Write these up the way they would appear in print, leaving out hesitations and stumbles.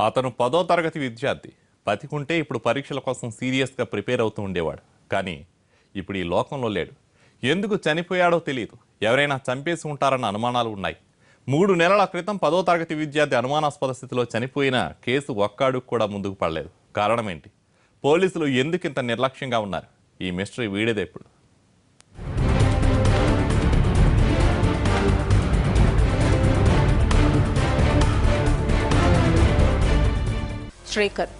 అతను 10వ తరగతి విద్యార్థి. బతికుంటే ఇప్పుడు పరీక్షల కోసం సీరియస్గా ప్రిపేర్ అవుతూ ఉండేవాడు. కానీ ఇప్పుడు ఈ లోకంలో లేడు. ఎందుకు చనిపోయాడో తెలియదు. ఎవరైనా చంపేసి ఉంటారన్న అనుమానాలు ఉన్నాయి. 3 నెలల క్రితం 10వ తరగతి విద్యార్థి అనుమానాస్పద స్థితిలో చనిపోయిన కేసు ఒక్క అడుగు కూడా ముందుకు పడలేదు. కారణం ఏంటి? పోలీసులు ఎందుకు ఇంత నిర్లక్ష్యంగా ఉన్నారు? ఈ మిస్టరీ వీడేదే ఇప్పుడు. Srikar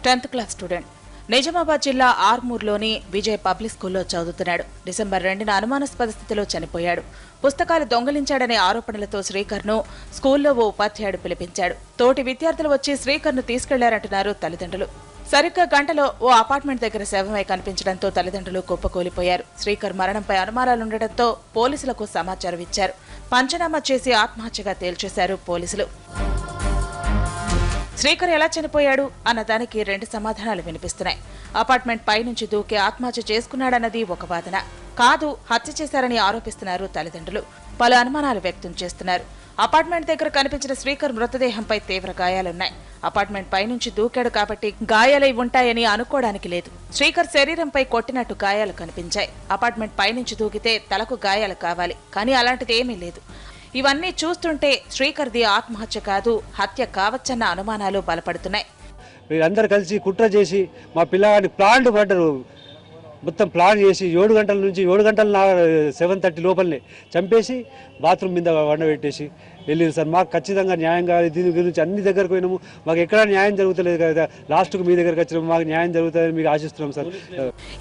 10th class student. Nizamabad జిల్లా ఆర్మూర్లోని విజయ్ పబ్లిక్ స్కూల్లో చదువుతున్నాడు. డిసెంబర్ 2న అనుమానాస్పద స్థితిలో చనిపోయాడు. పుస్తకాలు దొంగిలించాడనే ఆరోపణలతో శ్రీకర్ను స్కూల్లో ఓ ఉపాధ్యాయుడు పిలిపించాడు. తోటి విద్యార్థులు వచ్చి శ్రీకర్ను తీసుకెళ్లారంటున్నారు తల్లిదండ్రులు. సరిగ్గా గంటలో ఓ అపార్ట్మెంట్ దగ్గర శవమై కనిపించడంతో తల్లిదండ్రులు కుప్పకూలిపోయారు. శ్రీకర్ మరణంపై అనుమానాలుండటంతో పోలీసులకు సమాచారం ఇచ్చారు. పంచనామా చేసి ఆత్మహత్యగా తేల్చేశారు పోలీసులు. శ్రీకర్ ఎలా చనిపోయాడు అన్న దానికి 2 సమాధానాలు వినిపిస్తున్నాయి. అపార్ట్మెంట్ పై నుంచి దూకి ఆత్మహత్య చేసుకున్నాడన్నది ఒక వాదన. కాదు, హత్య చేశారని ఆరోపిస్తున్నారు తల్లిదండ్రులు. పలు అనుమానాలు వ్యక్తం చేస్తున్నారు. అపార్ట్మెంట్ దగ్గర కనిపించిన శ్రీకర్ మృతదేహంపై తీవ్ర గాయాలున్నాయి. అపార్ట్మెంట్ పై నుంచి దూకాడు కాబట్టి గాయాలై ఉంటాయని అనుకోవడానికి లేదు. శ్రీకర్ శరీరంపై కొట్టినట్టు గాయాలు కనిపించాయి. అపార్ట్మెంట్ పై నుంచి దూకితే తలకు గాయాలు కావాలి, కానీ అలాంటిది ఏమీ లేదు. ఇవన్నీ చూస్తుంటే శ్రీకర్ది ఆత్మహత్య కాదు, హత్య కావచ్చన్న అనుమానాలు బలపడుతున్నాయి. వీళ్ళందరూ కలిసి కుట్ర చేసి మా పిల్లగాడిని ప్లాంట్ పడ్డరు. మొత్తం ప్లాన్ చేసి 7 గంటల నుంచి 7 గంటల 7:30 లోపలనే చంపేసి బాత్రూమ్ మీద వండబెట్టేసి వెళ్ళింది సార్. మాకు ఖచ్చితంగా న్యాయం కావాలి. దీని గురించి అన్ని దగ్గరకు పోయినాము, మాకు ఎక్కడా న్యాయం జరుగుతలేదు కదా. లాస్ట్కు మీ దగ్గరకు వచ్చినాము, మాకు న్యాయం జరుగుతుందని మీకు ఆశిస్తున్నాం సార్.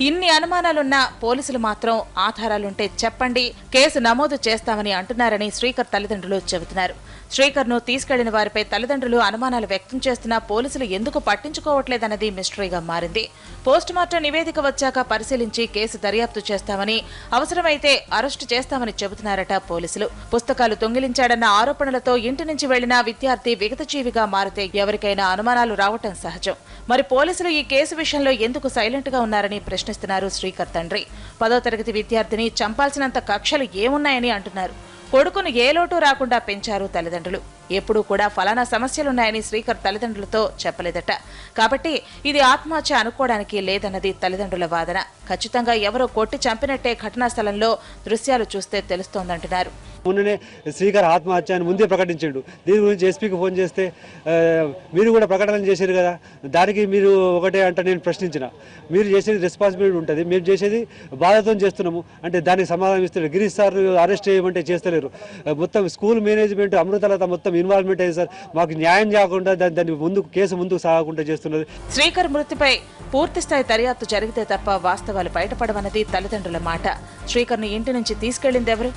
ఇన్ని అనుమానాలున్నా పోలీసులు మాత్రం ఆధారాలుంటే చెప్పండి, కేసు నమోదు చేస్తామని అంటున్నారని శ్రీకర్ తల్లిదండ్రులు చెబుతున్నారు. శ్రీకర్ను తీసుకెళ్లిన వారిపై తల్లిదండ్రులు అనుమానాలు వ్యక్తం చేస్తున్నా పోలీసులు ఎందుకు పట్టించుకోవట్లేదన్నది మిస్టరీగా మారింది. పోస్టుమార్టం నివేదిక వచ్చాక పరిశీలించి కేసు దర్యాప్తు చేస్తామని, అవసరమైతే అరెస్టు చేస్తామని చెబుతున్నారట పోలీసులు. పుస్తకాలు దొంగిలించాడన్న ఆరోపణలతో ఇంటి నుంచి వెళ్లిన విద్యార్థి విగతజీవిగా మారితే ఎవరికైనా అనుమానాలు రావటం సహజం. మరి పోలీసులు ఈ కేసు విషయంలో ఎందుకు సైలెంట్ గా ఉన్నారని ప్రశ్నిస్తున్నారు శ్రీకర్ తండ్రి. 10వ తరగతి విద్యార్థిని చంపాల్సినంత కక్షలు ఏమున్నాయని అంటున్నారు. కొడుకును ఏ లోటు రాకుండా పెంచారు తల్లిదండ్రులు. ఎప్పుడూ కూడా ఫలానా సమస్యలున్నాయని శ్రీకర్ తల్లిదండ్రులతో చెప్పలేదట. కాబట్టి ఇది ఆత్మహత్య అనుకోవడానికి లేదన్నది తల్లిదండ్రుల వాదన. ఖచ్చితంగా ఎవరో కొట్టి చంపినట్టే ఘటనా స్థలంలో దృశ్యాలు చూస్తే తెలుస్తోందంటున్నారు. మొన్ననే శ్రీకర్ ఆత్మహత్య అని ముందే ప్రకటించాడు. దీని గురించి ఎస్పీకి ఫోన్ చేస్తే మీరు కూడా ప్రకటన చేశారు కదా, దానికి మీరు ఒకటే అంటే నేను ప్రశ్నించిన, మీరు చేసేది రెస్పాన్సిబిలిటీ ఉంటుంది, మేము చేసేది బాధతో చేస్తున్నాము అంటే దానికి సమాధానం ఇస్తారు. గిరీష్ సార్ అరెస్ట్ చేయమంటే చేస్తలేరు. మొత్తం స్కూల్ మేనేజ్మెంట్ అమృతలత మొత్తం ఇన్వాల్వ్మెంట్ అయ్యింది సార్. మాకు న్యాయం చేయకుండా దాన్ని కేసు ముందుకు సాగకుండా చేస్తున్నది. శ్రీకర్ మృతిపై పూర్తిస్థాయి దర్యాప్తు జరిగితే తప్ప వాస్తవాలు బయటపడవన్నది తల్లిదండ్రుల మాట. శ్రీకర్ను ఇంటి నుంచి తీసుకెళ్లింది ఎవరు?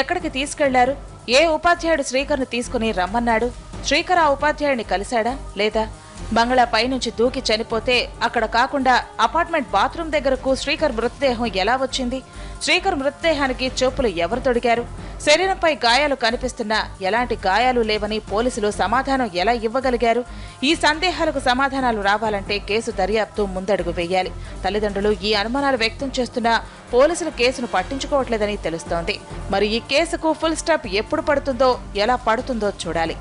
ఎక్కడికి తీసుకెళ్లారు? ఏ ఉపాధ్యాయుడు శ్రీకర్ను తీసుకుని రమ్మన్నాడు? శ్రీకర్ ఆ ఉపాధ్యాయుడిని కలిశాడా లేదా? బంగ్లా పై నుంచి దూకి చనిపోతే అక్కడ కాకుండా అపార్ట్మెంట్ బాత్రూమ్ దగ్గరకు శ్రీకర్ మృతదేహం ఎలా వచ్చింది? శ్రీకర్ మృతదేహానికి చెప్పులు ఎవరు తొడిగారు? శరీరంపై గాయాలు కనిపిస్తున్నా ఎలాంటి గాయాలు లేవని పోలీసులు సమాధానం ఎలా ఇవ్వగలిగారు? ఈ సందేహాలకు సమాధానాలు రావాలంటే కేసు దర్యాప్తు ముందడుగు వేయాలి. తల్లిదండ్రులు ఈ అనుమానాలు వ్యక్తం చేస్తున్నా పోలీసులు కేసును పట్టించుకోవట్లేదని తెలుస్తోంది. మరి ఈ కేసుకు ఫుల్ స్టాప్ ఎప్పుడు పడుతుందో, ఎలా పడుతుందో చూడాలి.